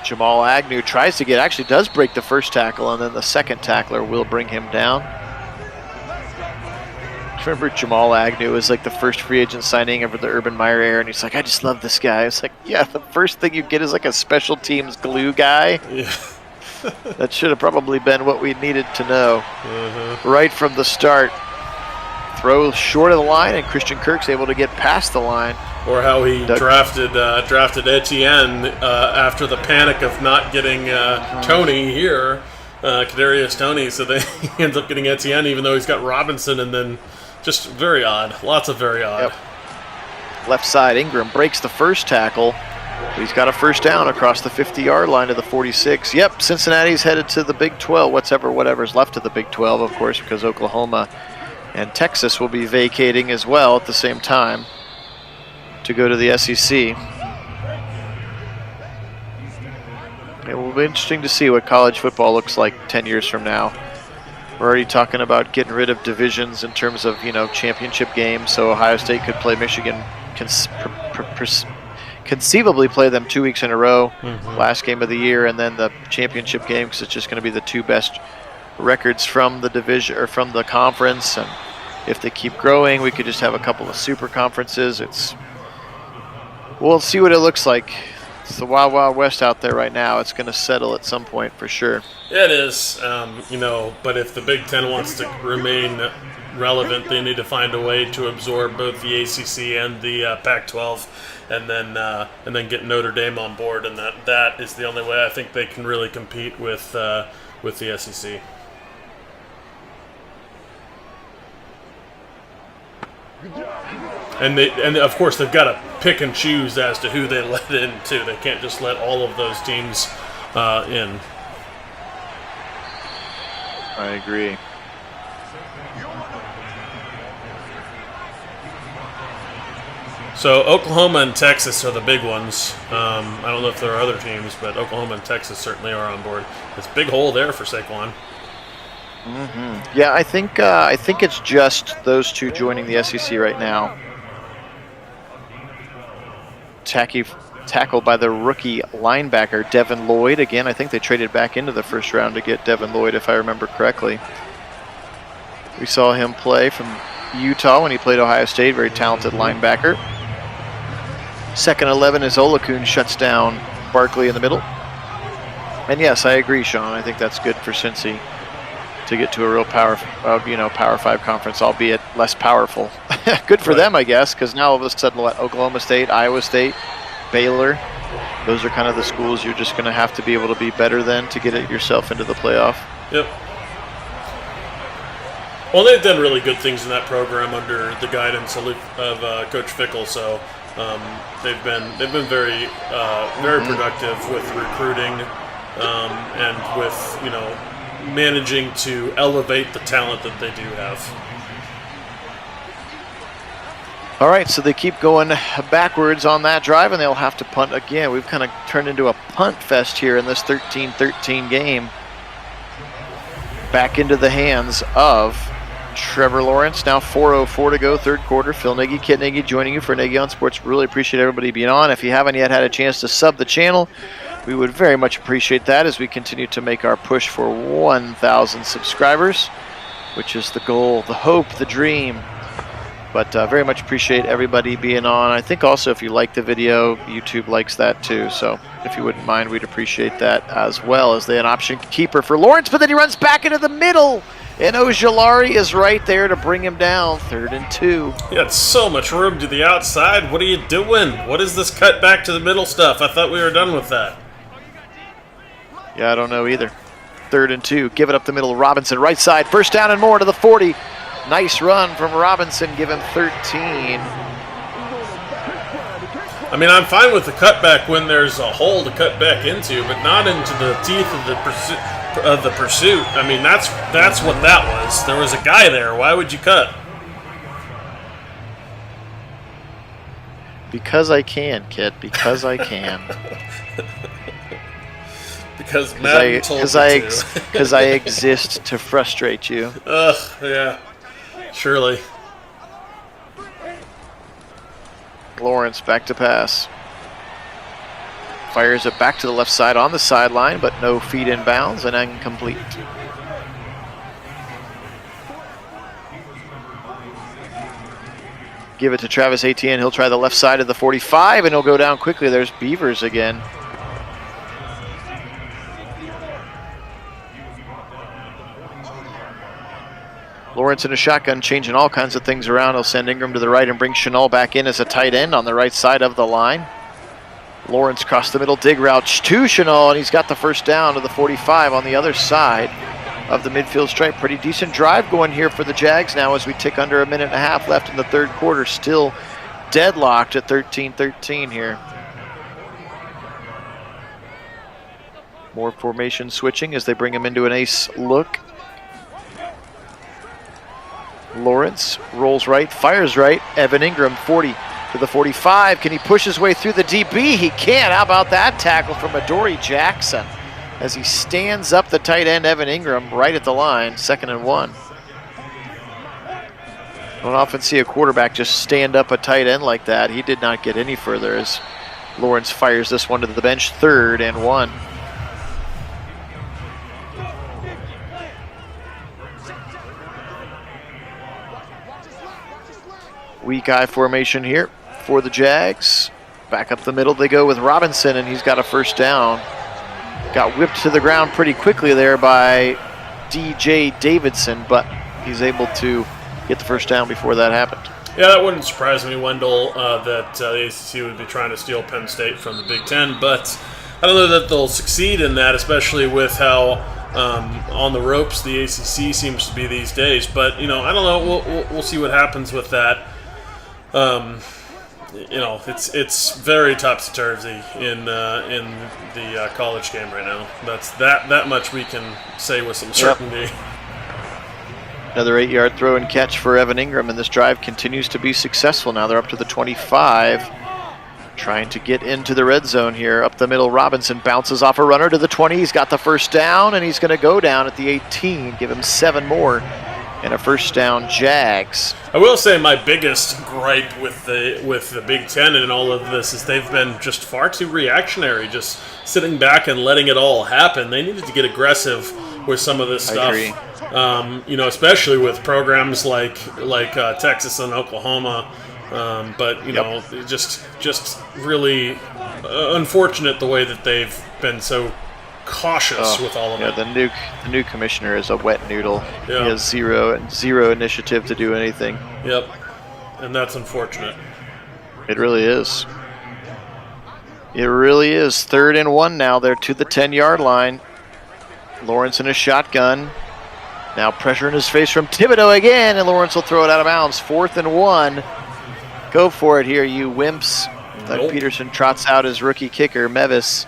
Jamal Agnew tries to get, actually does break the first tackle, and then the second tackler will bring him down. Remember, Jamal Agnew was like the first free agent signing of the Urban Meyer era, and he's like, I just love this guy. It's like, yeah, the first thing you get is like a special teams glue guy. Yeah. That should have probably been what we needed to know right from the start. Throw short of the line, and Christian Kirk's able to get past the line. Or how he drafted Etienne after the panic of not getting Tony here, Kadarius Toney. So then he ends up getting Etienne, even though he's got Robinson, and then just very odd. Lots of very odd. Yep. Left side, Ingram breaks the first tackle. He's got a first down across the 50-yard line to the 46. Yep, Cincinnati's headed to the Big 12, whatever's left of the Big 12, of course, because Oklahoma and Texas will be vacating as well at the same time to go to the SEC. It will be interesting to see what college football looks like 10 years from now. We're already talking about getting rid of divisions in terms of, championship games, so Ohio State could play Michigan, conceivably play them 2 weeks in a row, last game of the year, and then the championship game, because it's just going to be the 2 best records from the division or from the conference. And if they keep growing, we could just have a couple of super conferences. We'll see what it looks like. It's the wild, wild west out there right now. It's going to settle at some point for sure. It is, but if the Big Ten wants to remain relevant, they need to find a way to absorb both the ACC and the Pac-12, and then get Notre Dame on board, and that is the only way I think they can really compete with the SEC. And of course they've got to pick and choose as to who they let in too. They can't just let all of those teams in. I agree. So Oklahoma and Texas are the big ones. I don't know if there are other teams, but Oklahoma and Texas certainly are on board. It's a big hole there for Saquon. Yeah, I think it's just those two joining the SEC right now. Tackled by the rookie linebacker Devin Lloyd. Again, I think they traded back into the first round to get Devin Lloyd, if I remember correctly. We saw him play from Utah when he played Ohio State. Very talented linebacker. Second 11 is Olakun shuts down Barkley in the middle. And yes, I agree, Sean. I think that's good for Cincy to get to a real Power 5 conference, albeit less powerful. Good for them, I guess, because now all of a sudden Oklahoma State, Iowa State, Baylor, those are kind of the schools you're just going to have to be able to be better than to get yourself into the playoff. Yep. Well, they've done really good things in that program under the guidance of Coach Fickle. So they've been very productive with recruiting and with managing to elevate the talent that they do have. All right, so they keep going backwards on that drive, and they'll have to punt again. We've kind of turned into a punt fest here in this 13-13 game. Back into the hands of Trevor Lawrence. Now 4:04 to go, third quarter. Phil Nagy, Kit Nagy joining you for Nagy on Sports. Really appreciate everybody being on. If you haven't yet had a chance to sub the channel, we would very much appreciate that as we continue to make our push for 1,000 subscribers, which is the goal, the hope, the dream. But very much appreciate everybody being on. I think also if you like the video, YouTube likes that too. So if you wouldn't mind, we'd appreciate that as well, as they an option keeper for Lawrence, but then he runs back into the middle. And Ojulari is right there to bring him down, 3rd and 2. You had so much room to the outside. What are you doing? What is this cut back to the middle stuff? I thought we were done with that. Yeah, I don't know either. 3rd and 2. Give it up the middle. Robinson, right side. First down and more to the 40. Nice run from Robinson. Give him 13. I mean, I'm fine with the cutback when there's a hole to cut back into, but not into the teeth of the pursuit. I mean, that's what that was. There was a guy there. Why would you cut? Because I can, Kit. Because I can. Because Madden told me to. Because I exist to frustrate you. Ugh, yeah. Surely. Lawrence back to pass. Fires it back to the left side on the sideline, but no feet in bounds and incomplete. Give it to Travis Etienne. He'll try the left side of the 45, and he'll go down quickly. There's Beavers again. Lawrence in a shotgun, changing all kinds of things around. He'll send Ingram to the right and bring Chenal back in as a tight end on the right side of the line. Lawrence across the middle, dig route to Chenal, and he's got the first down to the 45 on the other side of the midfield stripe. Pretty decent drive going here for the Jags now as we tick under a minute and a half left in the third quarter. Still deadlocked at 13-13 here. More formation switching as they bring him into an ace look. Lawrence rolls right, fires right. Evan Ingram, 40 to the 45. Can he push his way through the DB? He can. How about that tackle from Adoree Jackson as he stands up the tight end, Evan Ingram, right at the line, 2nd and 1. Don't often see a quarterback just stand up a tight end like that. He did not get any further as Lawrence fires this one to the bench, 3rd and 1. Weak eye formation here for the Jags. Back up the middle they go with Robinson, and he's got a first down. Got whipped to the ground pretty quickly there by DJ Davidson, but he's able to get the first down before that happened. Yeah, that wouldn't surprise me, Wendell, that the ACC would be trying to steal Penn State from the Big Ten, but I don't know that they'll succeed in that, especially with how on the ropes the ACC seems to be these days. But, I don't know. We'll see what happens with that. It's very topsy-turvy in the college game right now. That's that much we can say with some certainty. Another 8-yard throw and catch for Evan Ingram, and this drive continues to be successful. Now they're up to the 25, trying to get into the red zone here. Up the middle, Robinson bounces off a runner to the 20. He's got the first down, and he's going to go down at the 18. Give him 7 more, and a first down, Jags. I will say my biggest gripe with the Big Ten and all of this is they've been just far too reactionary, just sitting back and letting it all happen. They needed to get aggressive with some of this stuff. I agree. Especially with programs like Texas and Oklahoma. But just really unfortunate the way that they've been so cautious with all of it. The new commissioner is a wet noodle. Yeah. He has zero initiative to do anything. Yep, and that's unfortunate. It really is. It really is. 3rd and 1 now. They're to the 10-yard line. Lawrence in a shotgun. Now pressure in his face from Thibodeau again, and Lawrence will throw it out of bounds. 4th and 1. Go for it here, you wimps. Doug Peterson trots out his rookie kicker, Mevis.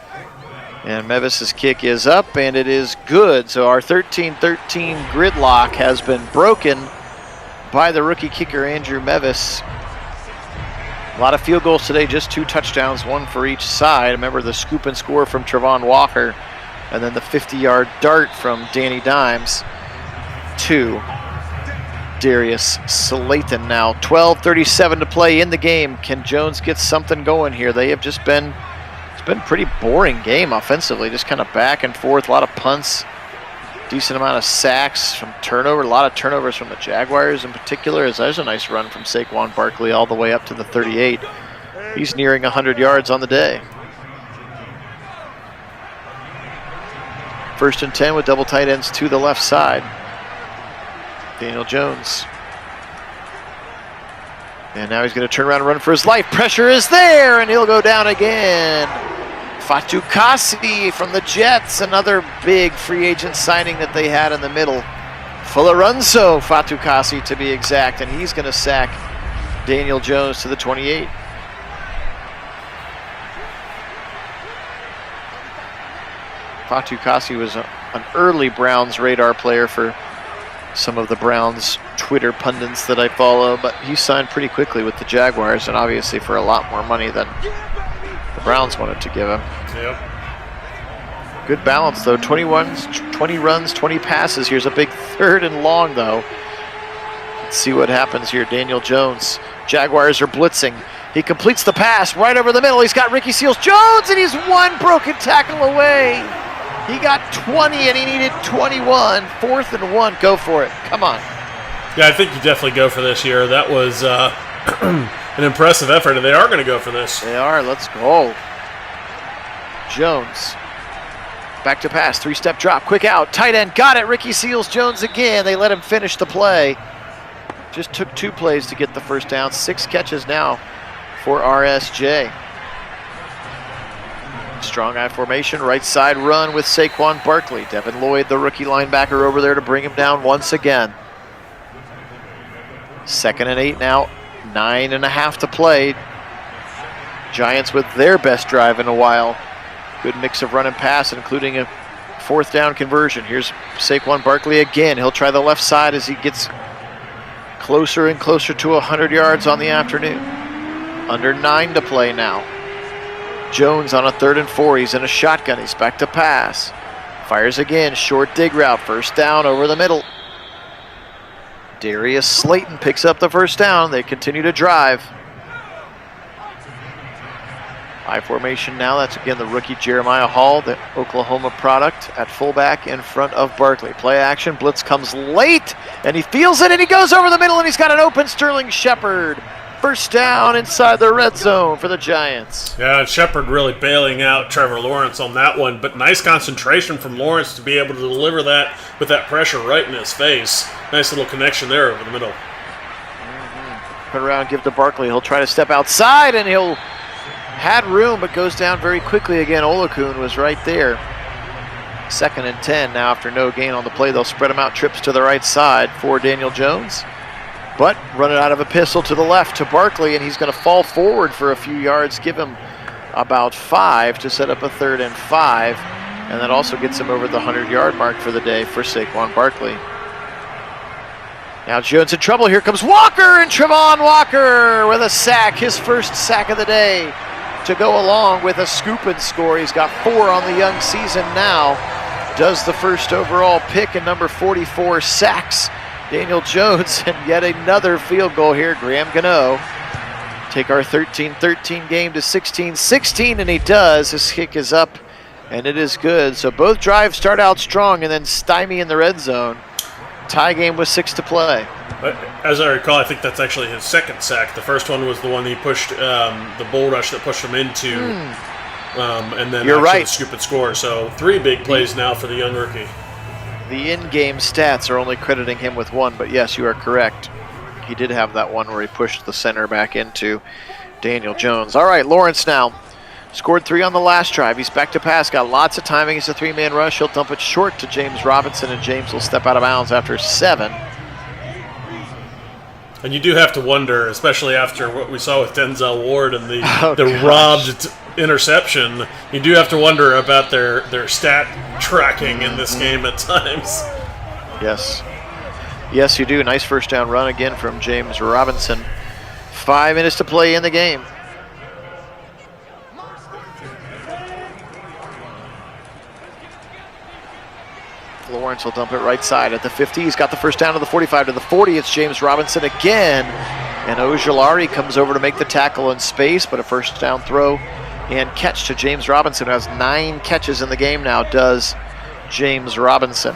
And Mevis' kick is up, and it is good. So our 13-13 gridlock has been broken by the rookie kicker, Andrew Mevis. A lot of field goals today, just 2 touchdowns, 1 for each side. Remember the scoop and score from Trevon Walker, and then the 50-yard dart from Danny Dimes to Darius Slayton. Now 12:37 to play in the game. Can Jones get something going here? They have just been, it's been a pretty boring game offensively, just kind of back and forth, a lot of punts, decent amount of sacks from turnover, a lot of turnovers from the Jaguars in particular, as there's a nice run from Saquon Barkley all the way up to the 38. He's nearing 100 yards on the day. 1st and 10 with double tight ends to the left side. Daniel Jones. And now he's going to turn around and run for his life. Pressure is there, and he'll go down again. Fatou Kassi from the Jets, another big free agent signing that they had in the middle. Fullerunso Fatou Kassi to be exact, and he's going to sack Daniel Jones to the 28. Fatou Kassi was an early Browns radar player for some of the Browns Twitter pundits that I follow, but he signed pretty quickly with the Jaguars, and obviously for a lot more money than the Browns wanted to give him. Yep. Good balance though, 20 runs, 20 passes. Here's a big 3rd and long though. Let's see what happens here. Daniel Jones, Jaguars are blitzing. He completes the pass right over the middle. He's got Ricky Seals-Jones, and he's 1 broken tackle away. He got 20 and he needed 21. 4th and 1. Go for it. Come on. Yeah, I think you definitely go for this here. That was an impressive effort, and they are going to go for this. They are. Let's go. Jones. Back to pass. 3-step drop. Quick out. Tight end. Got it. Ricky Seals-Jones again. They let him finish the play. Just took 2 plays to get the first down. 6 catches now for RSJ. Strong I formation, right side run with Saquon Barkley. Devin Lloyd, the rookie linebacker, over there to bring him down once again. 2nd and 8 now, 9.5 to play. Giants with their best drive in a while. Good mix of run and pass, including a 4th down conversion. Here's Saquon Barkley again. He'll try the left side as he gets closer and closer to 100 yards on the afternoon. Under 9 to play now. Jones on a 3rd and 4. He's in a shotgun. He's back to pass. Fires again. Short dig route. First down over the middle. Darius Slayton picks up the first down. They continue to drive. I formation now. That's again the rookie Jeremiah Hall, the Oklahoma product, at fullback in front of Barkley. Play action. Blitz comes late, and he feels it, and he goes over the middle, and he's got an open Sterling Shepard. First down inside the red zone for the Giants. Yeah, Shepard really bailing out Trevor Lawrence on that one, but nice concentration from Lawrence to be able to deliver that with that pressure right in his face. Nice little connection there over the middle. Put around, give to Barkley. He'll try to step outside, and he'll had room, but goes down very quickly again. Olakun was right there. 2nd and 10 now after no gain on the play. They'll spread him out, trips to the right side for Daniel Jones. But run it out of a pistol to the left to Barkley, and he's going to fall forward for a few yards, give him about 5 to set up a 3rd and 5. And that also gets him over the 100-yard mark for the day for Saquon Barkley. Now Jones in trouble. Here comes Walker, and Travon Walker with a sack, his first sack of the day, to go along with a scoop and score. He's got 4 on the young season now. Does the first overall pick and number 44 sacks Daniel Jones, and yet another field goal here. Graham Gano take our 13-13 game to 16-16, and he does. His kick is up, and it is good. So both drives start out strong and then stymie in the red zone. Tie game with 6 to play. As I recall, I think that's actually his second sack. The first one was the one he pushed, the bull rush that pushed him into, and then You're right. scoop and score. So 3 big plays now for the young rookie. The in-game stats are only crediting him with 1, but yes, you are correct. He did have that one where he pushed the center back into Daniel Jones. All right, Lawrence now. Scored 3 on the last drive. He's back to pass. Got lots of timing. It's a 3-man rush. He'll dump it short to James Robinson, and James will step out of bounds after 7. And you do have to wonder, especially after what we saw with Denzel Ward and the gosh. robbed interception, you do have to wonder about their stat tracking in this game at times. Yes. Yes, you do. Nice first down run again from James Robinson. 5 minutes to play in the game. Lawrence will dump it right side at the 50. He's got the first down to the 45 to the 40. It's James Robinson again. And Ojulari comes over to make the tackle in space, but a first down throw and catch to James Robinson, who has 9 catches in the game now, does James Robinson.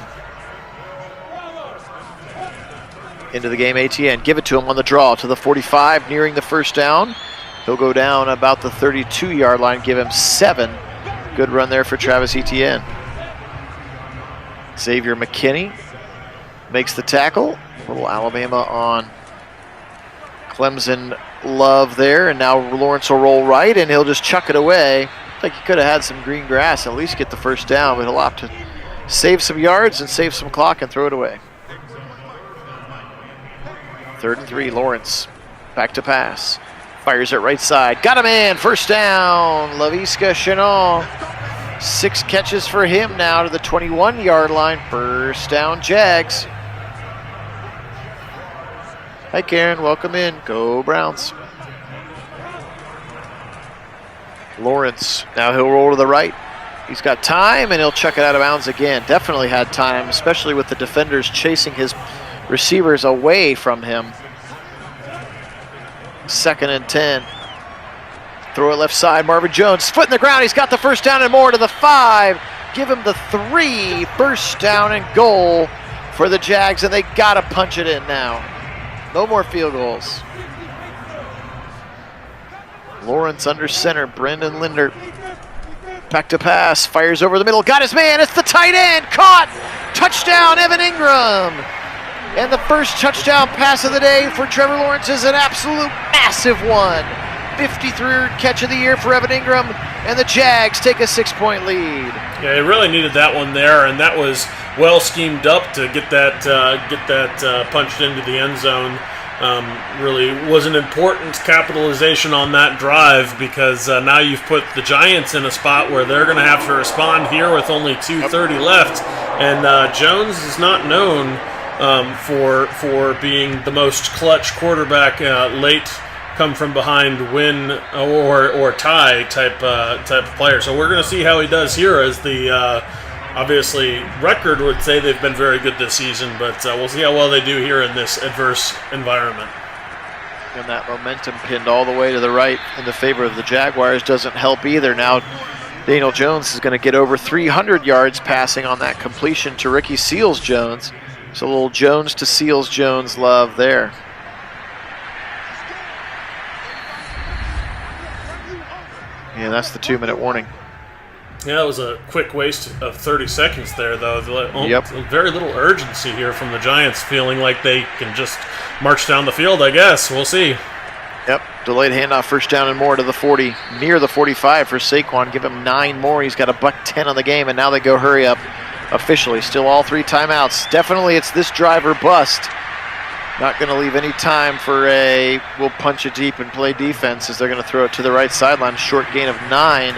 Into the game, ATN. Give it to him on the draw to the 45, nearing the first down. He'll go down about the 32-yard line, give him 7. Good run there for Travis Etienne. Xavier McKinney makes the tackle. Little Alabama on Clemson love there, and now Lawrence will roll right, and he'll just chuck it away. Like he could have had some green grass, at least get the first down, but he'll opt to save some yards and save some clock and throw it away. 3rd and 3, Lawrence back to pass. Fires it right side. Got a man, first down. Laviska Chenault. 6 catches for him now to the 21-yard line. First down, Jags. Hi, Karen. Welcome in. Go Browns. Lawrence. Now he'll roll to the right. He's got time, and he'll chuck it out of bounds again. Definitely had time, especially with the defenders chasing his receivers away from him. 2nd and 10. Throw it left side, Marvin Jones, foot in the ground, he's got the first down and more to the 5. Give him the 3, first down and goal for the Jags, and they gotta punch it in now. No more field goals. Lawrence under center, Brandon Linder. Back to pass, fires over the middle, got his man, it's the tight end, caught! Touchdown, Evan Ingram! And the first touchdown pass of the day for Trevor Lawrence is an absolute massive one. 53rd catch of the year for Evan Ingram, and the Jags take a 6-point lead. Yeah, he really needed that one there, and that was well schemed up to get that punched into the end zone. Really was an important capitalization on that drive, because now you've put the Giants in a spot where they're going to have to respond here with only 2:30 left, and Jones is not known for being the most clutch quarterback late come from behind win or tie type of player. So we're going to see how he does here, as the obviously record would say they've been very good this season, but we'll see how well they do here in this adverse environment. And that momentum pinned all the way to the right in the favor of the Jaguars doesn't help either. Now Daniel Jones is going to get over 300 yards passing on that completion to Ricky Seals-Jones. So a little Jones to Seals-Jones love there. Yeah, that's the 2-minute warning. Yeah, it was a quick waste of 30 seconds there, though. Yep. Very little urgency here from the Giants, feeling like they can just march down the field, I guess. We'll see. Yep, delayed handoff, first down and more to the 40, near the 45 for Saquon. Give him 9 more. He's got a $110 on the game, and now they go hurry up officially. Still all 3 timeouts. Definitely it's this drive or bust. Not going to leave any time for a we'll punch it deep and play defense, as they're going to throw it to the right sideline. Short gain of 9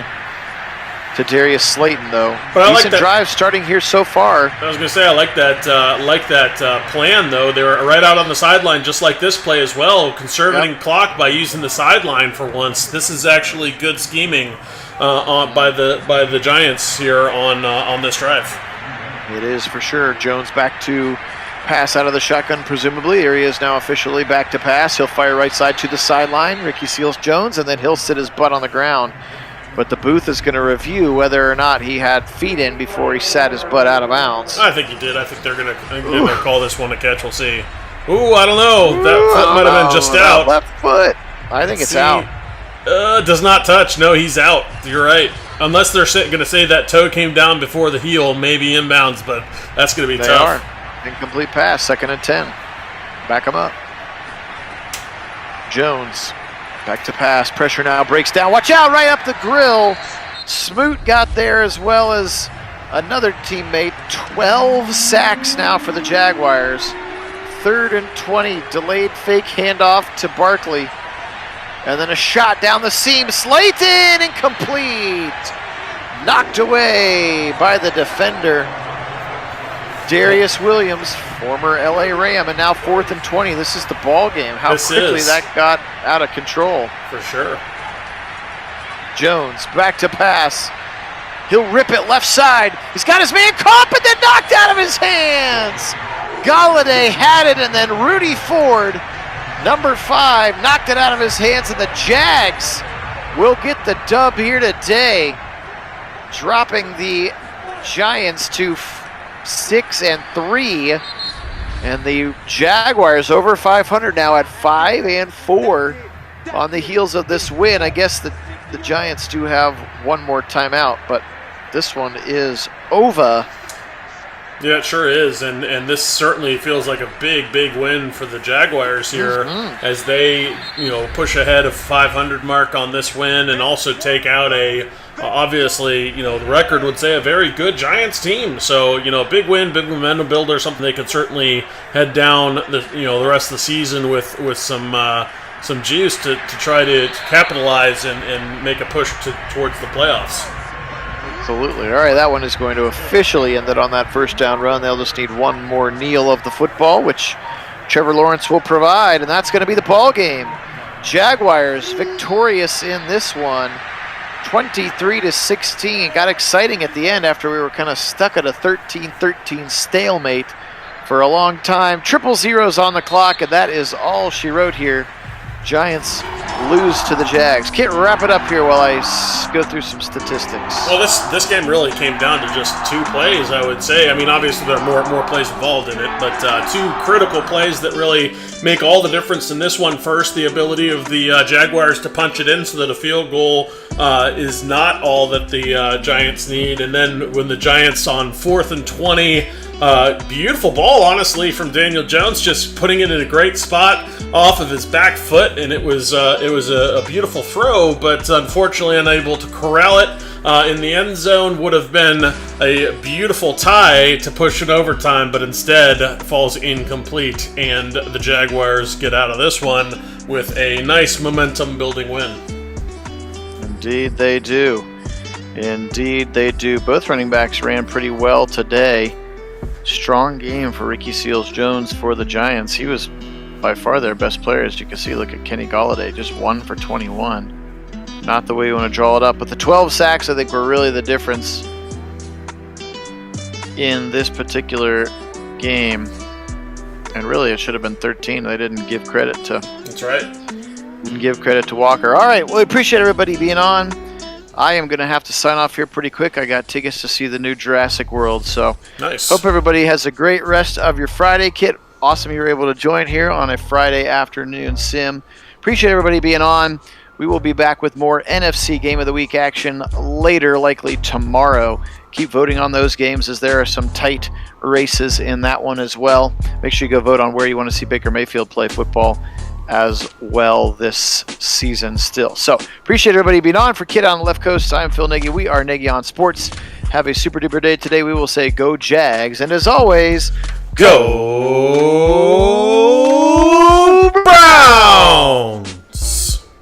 to Darius Slayton, though. But Decent drive starting here so far. I was going to say, I like that plan, though. They were right out on the sideline, just like this play as well, conserving clock by using the sideline for once. This is actually good scheming by the Giants here on this drive. It is for sure. Jones back to pass out of the shotgun, presumably. Here he is now officially back to pass. He'll fire right side to the sideline. Ricky Seals Jones, and then he'll sit his butt on the ground. But the booth is going to review whether or not he had feet in before he sat his butt out of bounds. I think he did. I think they're going to call this one a catch. We'll see. Ooh, I don't know. That foot might have been just out. Left foot. I think it's out. Does not touch. No, he's out. You're right. Unless they're going to say that toe came down before the heel, maybe inbounds, but that's going to be tough. They are. Incomplete pass, 2nd and 10. Back him up. Jones. Back to pass. Pressure now breaks down. Watch out, right up the grill. Smoot got there as well as another teammate. 12 sacks now for the Jaguars. 3rd and 20. Delayed fake handoff to Barkley. And then a shot down the seam. Slayton, incomplete. Knocked away by the defender. Darius Williams, former LA Ram, and now 4th and 20. This is the ball game. How quickly that got out of control. For sure. Jones back to pass. He'll rip it left side. He's got his man caught, but then knocked out of his hands. Galladay had it, and then Rudy Ford, number 5, knocked it out of his hands, and the Jags will get the dub here today, dropping the Giants to 6-3, and the Jaguars over 500 now at 5-4 on the heels of this win. I guess the Giants do have one more timeout, but this one is over. Yeah, it sure is, and this certainly feels like a big win for the Jaguars here as they push ahead of 500 mark on this win, and also take out obviously the record would say a very good Giants team. So big win, big momentum builder, something they could certainly head down the rest of the season with some juice to try to capitalize and make a push towards the playoffs. Absolutely. All right, that one is going to officially end it on that first down run. They'll just need one more kneel of the football, which Trevor Lawrence will provide, and that's going to be the ball game. Jaguars victorious in this one, 23-16. Got exciting at the end after we were kind of stuck at a 13-13 stalemate for a long time. 0-0s on the clock, and that is all she wrote here. Giants lose to the Jags. Kit, wrap it up here while I go through some statistics. Well, this game really came down to just 2 plays, I would say. I mean, obviously there are more plays involved in it, but 2 critical plays that really make all the difference in this one. First, the ability of the Jaguars to punch it in so that a field goal is not all that the Giants need. And then when the Giants on 4th and 20, beautiful ball, honestly, from Daniel Jones, just putting it in a great spot off of his back foot, and it was a beautiful throw, but unfortunately unable to corral it in the end zone. Would have been a beautiful tie to push it overtime, but instead falls incomplete, and the Jaguars get out of this one with a nice momentum-building win. Indeed they do. Indeed they do. Both running backs ran pretty well today. Strong game for Ricky Seals-Jones for the Giants. He was by far their best player, as you can see. Look at Kenny Galladay, just 1 for 21. Not the way you want to draw it up, but the 12 sacks I think were really the difference in this particular game. And really it should have been 13. They didn't give credit to. That's right. Didn't give credit to Walker. All right, well, we appreciate everybody being on. I am going to have to sign off here pretty quick. I got tickets to see the new Jurassic World, so nice. Hope everybody has a great rest of your Friday. Kit, awesome you were able to join here on a Friday afternoon sim. Appreciate everybody being on. We will be back with more NFC Game of the Week action later, likely tomorrow. Keep voting on those games as there are some tight races in that one as well. Make sure you go vote on where you want to see Baker Mayfield play football as well this season still. So, appreciate everybody being on. For Kid on the left coast, I'm Phil Nagy. We are Nagy on Sports. Have a super duper day today. We will say go Jags. And as always, go